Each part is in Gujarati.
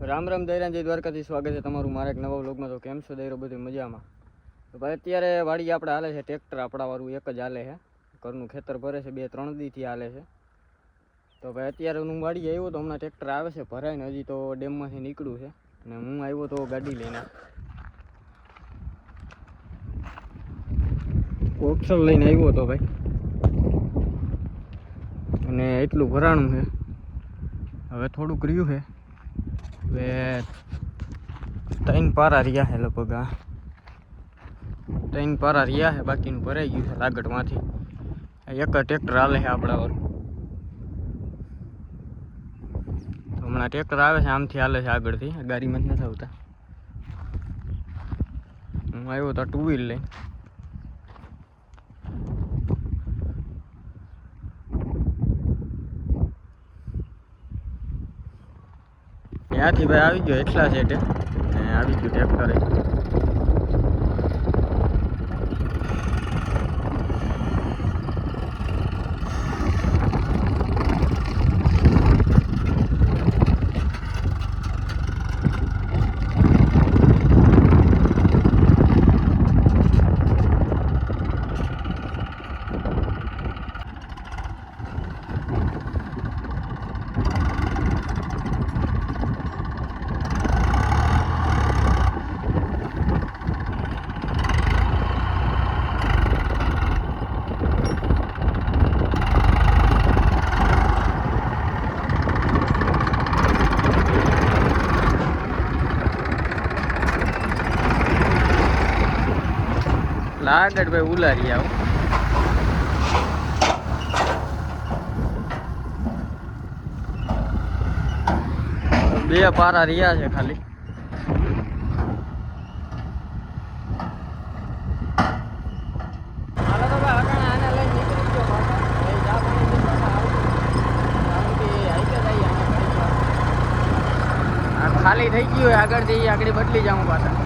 રામ રામ દૈરાન જય દ્વારકાથી સ્વાગત છે તમારું મારા એક નવા વ્લોગમાં. તો કેમ છો દૈરો? બધું મજામાં? તો ભાઈ અત્યારે વાડી આપણે હાલે છે ટ્રેક્ટર આપણાવાળું એક જ હાલે છે. ઘરનું ખેતર ભરે છે, 2-3 દીથી હાલે છે. તો ભાઈ અત્યારે હું વાડી આવ્યો તો હમણાં ટ્રેક્ટર આવે છે ભરાઈને, હજી તો ડેમમાંથી નીકળ્યું છે અને હું આવ્યો તો ગાડી લઈને, ઓક્સર લઈને આવ્યો હતો ભાઈ. અને એટલું ભરાણું છે, હવે થોડુંક રહ્યું છે. હવે 3 પારા રહ્યા છે, લગભગ 3 પારા રહ્યા છે, બાકીનું ભરાઈ ગયું છે લાગડમાંથી. એક જ ટ્રેક્ટર હાલે છે આપણાવાળું. તો હમણાં ટ્રેક્ટર આવે છે આમથી હાલે છે આગળથી, ગાડીમાં જ નથી આવતા. હું આવ્યો તો 2 વ્હીલ લઈને. ત્યાંથી ભાઈ આવી ગયો એટલા સેટે ને આવી ગયું ટ્રેક્ટરે. આગળ ભાઈ ઉલારી આવો. બે પારા રહ્યા છે ખાલી. ખાલી થઈ ગયું આગળથી, આગળ બદલી જાઉં પાછા.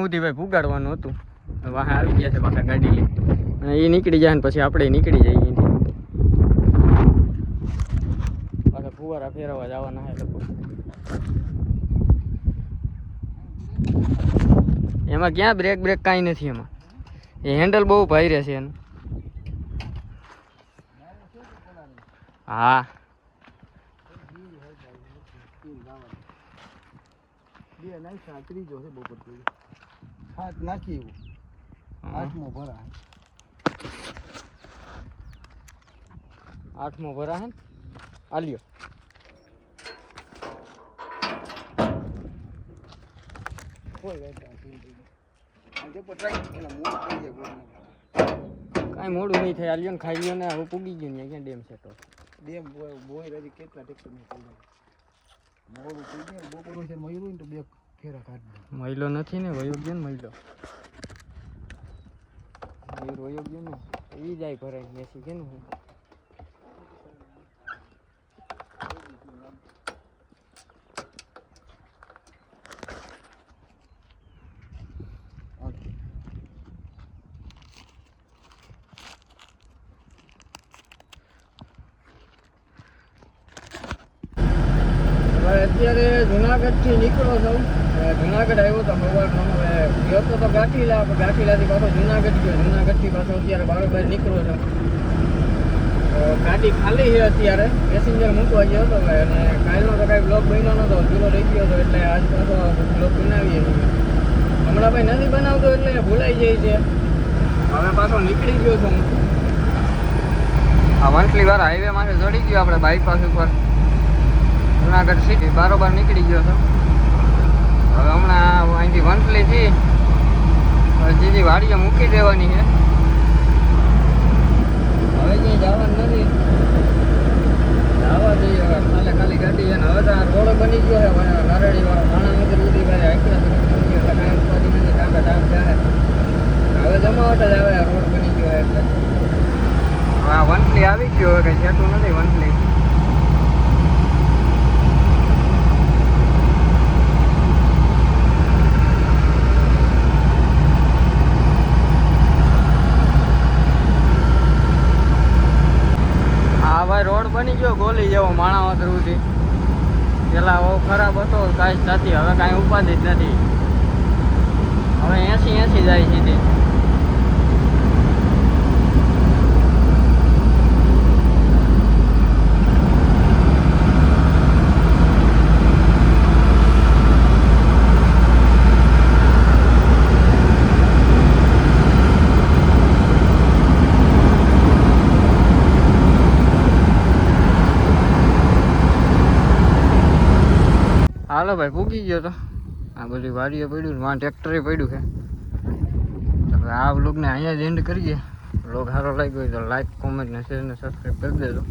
સુધી ભાઈ પુગાડવાનું હતું, વાહ આવી ગયા છે પાછા ગાડી લઈ, અને એ નીકળી જાય ને પછી આપણે નીકળી જઈએ. પાછા ફુવારા ફેરવવા જવાના છે લોકો. એમાં ક્યાં બ્રેક કાંઈ નથી એમાં. એ હેન્ડલ બહુ ભાઈ રહેશે એનું. હા નાખી એવું 8મો ભરા. 8મો ભરા હે આલ્યો. કાંઈ મોડું નહીં થાય, આલ્યો ને ખાઈ લ્યો ને. હવે પૂગી ગયું ને ક્યાં ડેમ છે તો. ડેમ બોય હજી કેટલા ટેક્ટર મોડું થઈ જાય. બપોર છે મયુર ને તો 2 ફેરા કાઢી. મહિલો નથી ને, વયો ગયો ને મહિલો. મયુર વયો ગયો ને, એ જાય ભરાઈ બેસી કે ને. અત્યારે જુનાગઢથી નીકળો છું. જુનાગઢ આવ્યો તો સવારનો. ગયો તો ગાંઠીલા, ગાંઠીલાથી પાછો જુનાગઢ ગયો. જુનાગઢથી પાછો અત્યારે બારોબાર નીકળો છું. ગાડી ખાલી છે અત્યારે, પેસેન્જર મૂકવા ગયો હતો ભાઈ. અને કાલનો તો કાંઈ બ્લોગ બન્યો નહોતો, પૂરો રહી ગયો હતો, એટલે આજ પાછો બ્લોગ બનાવીએ છીએ. હમણાં ભાઈ નથી બનાવતો એટલે ભૂલાઈ જાય છે. હવે પાછો નીકળી ગયો છું. આ વંટલી વાળા હાઈવે માંથી ચડી ગયો આપણે બાયપાસ ઉપર. જુનાગઢ સિટી બારોબાર નીકળી ગયો છો. હવે હમણાં વાડીએ મૂકી દેવાની છે. હવે ક્યાંય જવાનું નથી, જવા દઈએ હવે. ખાલી ગાડી છે ને હવે તો આ રોડ બની ગયો છે નારળી વાળો માણાવદર સુધી ભાઈ આટલા સરસ બની ગયો એટલે કાંઈ ઉપાધિ નથી, કાંકા ટાઈમ જાય હવે જમાવટ જ આવે. રોડ બની ગયો એટલે હવે આ વંથલી આવી ગયો હવે કંઈ છેટું નથી વંથલી. હા ભાઈ રોડ બની ગયો ગોલી જેવો માણાવદર સુધી. પેલા બહુ ખરાબ હતો કાંઈ જ નથી, હવે કાંઈ ઉપાધિ જ નથી. હવે 80 જાય સીધી. હાલો ભાઈ પૂગી ગયો તો. આ બધી વાડીએ પડ્યું ને માં ટ્રેક્ટરે પડ્યું છે. તો હવે આ વ્લોગને અહીંયા જ એન્ડ કરીએ. વ્લોગ સારો લાગ્યો હોય તો લાઈક, કોમેન્ટ ને શેર ને સબસ્ક્રાઈબ કરી દેજો.